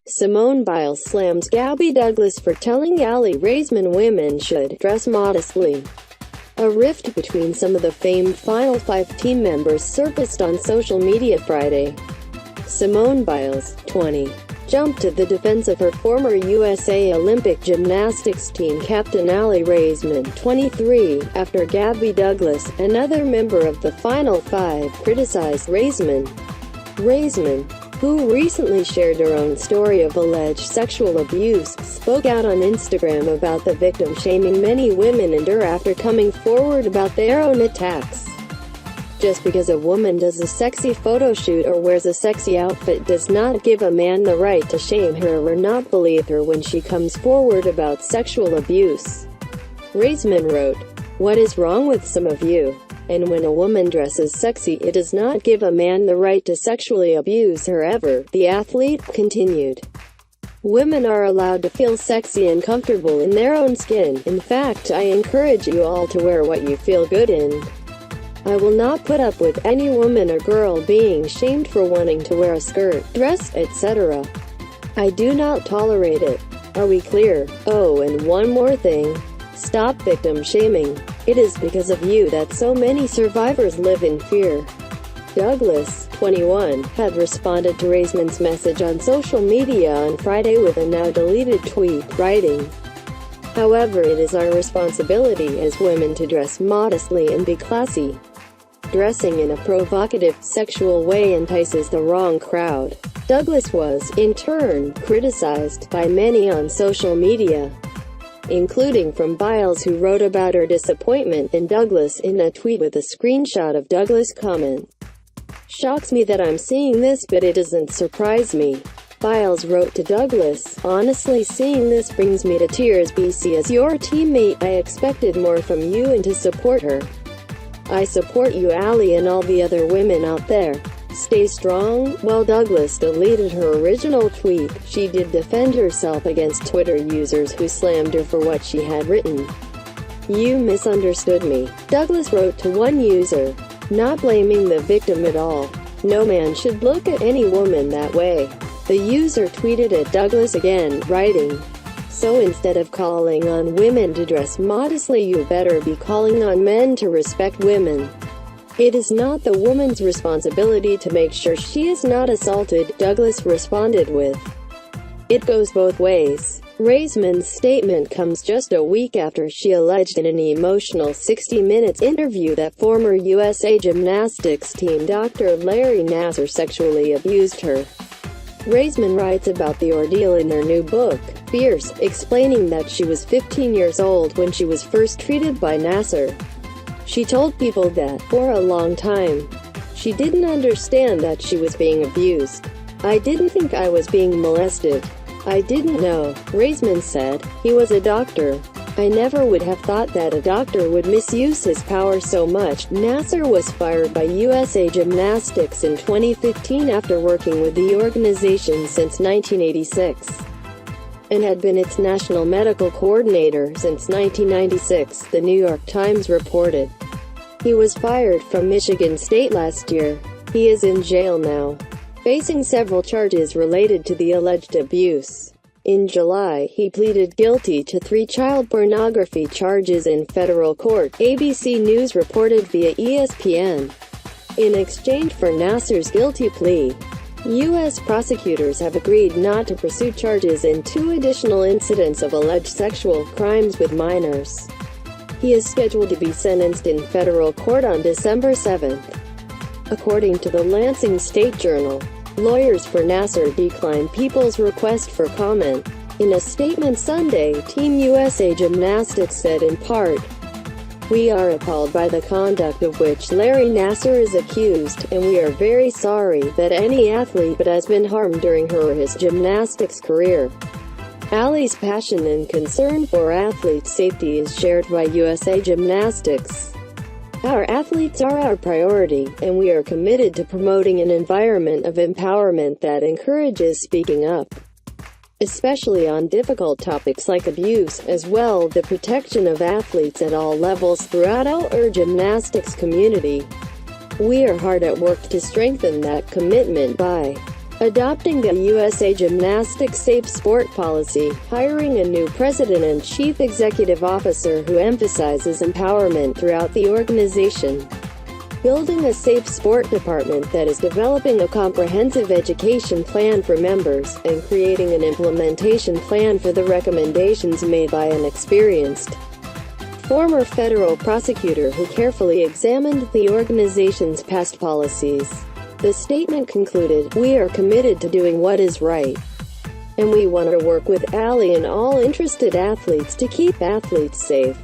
Simone Biles slams Gabby Douglas for telling Aly Raisman women should dress modestly. A rift between some of the famed Final Five team members surfaced on social media Friday. Simone Biles, 20, jumped to the defense of her former USA Olympic gymnastics team captain Aly Raisman, 23, after Gabby Douglas, another member of the Final Five, criticized Raisman. Raisman, who recently shared her own story of alleged sexual abuse, spoke out on Instagram about the victim-shaming many women endure after coming forward about their own attacks. Just because a woman does a sexy photo shoot or wears a sexy outfit does not give a man the right to shame her or not believe her when she comes forward about sexual abuse. Raisman wrote, "What is wrong with some of you? And when a woman dresses sexy, it does not give a man the right to sexually abuse her ever," the athlete continued. "Women are allowed to feel sexy and comfortable in their own skin. In fact, I encourage you all to wear what you feel good in. I will not put up with any woman or girl being shamed for wanting to wear a skirt, dress, etc. I do not tolerate it. Are we clear? Oh, and one more thing. Stop victim shaming. It is because of you that so many survivors live in fear." Douglas, 21, had responded to Raisman's message on social media on Friday with a now-deleted tweet, writing, "However, it is our responsibility as women to dress modestly and be classy. Dressing in a provocative, sexual way entices the wrong crowd." Douglas was, in turn, criticized by many on social media, including from Biles, who wrote about her disappointment in Douglas in a tweet with a screenshot of Douglas' comment. "Shocks me that I'm seeing this, but it doesn't surprise me." Biles wrote to Douglas, "Honestly, seeing this brings me to tears. BC, as your teammate, I expected more from you and to support her. I support you, Aly, and all the other women out there. Stay strong." While Douglas deleted her original tweet, she did defend herself against Twitter users who slammed her for what she had written. "You misunderstood me," Douglas wrote to one user, not blaming the victim at all. "No man should look at any woman that way." The user tweeted at Douglas again, writing, "So instead of calling on women to dress modestly, you better be calling on men to respect women. It is not the woman's responsibility to make sure she is not assaulted," Douglas responded with. "It goes both ways." Raisman's statement comes just a week after she alleged in an emotional 60 Minutes interview that former USA gymnastics team Dr. Aly Raisman sexually abused her. Raisman writes about the ordeal in her new book, Fierce, explaining that she was 15 years old when she was first treated by Raisman. She told people that, for a long time, she didn't understand that she was being abused. "I didn't think I was being molested. I didn't know," Raisman said. "He was a doctor. I never would have thought that a doctor would misuse his power so much." Raisman was fired by USA Gymnastics in 2015 after working with the organization since 1986. And had been its national medical coordinator since 1996, the New York Times reported. He was fired from Michigan State last year. He is in jail now, facing several charges related to the alleged abuse. In July, he pleaded guilty to 3 child pornography charges in federal court, ABC News reported via ESPN. In exchange for Raisman's guilty plea, U.S. prosecutors have agreed not to pursue charges in 2 additional incidents of alleged sexual crimes with minors. He is scheduled to be sentenced in federal court on December 7th. According to the Lansing State Journal, lawyers for Raisman declined People's request for comment. In a statement Sunday, Team USA Gymnastics said in part, "We are appalled by the conduct of which Aly Raisman is accused, and we are very sorry that any athlete has been harmed during her or his gymnastics career." Aly's passion and concern for athlete safety is shared by USA Gymnastics. "Our athletes are our priority, and we are committed to promoting an environment of empowerment that encourages speaking up. especially on difficult topics like abuse, as well the protection of athletes at all levels throughout our gymnastics community. We are hard at work to strengthen that commitment by adopting the USA Gymnastics Safe Sport policy, hiring a new president and chief executive officer who emphasizes empowerment throughout the organization, building a safe sport department that is developing a comprehensive education plan for members, and creating an implementation plan for the recommendations made by an experienced former federal prosecutor who carefully examined the organization's past policies. The statement concluded, "We are committed to doing what is right, and we want to work with Aly and all interested athletes to keep athletes safe."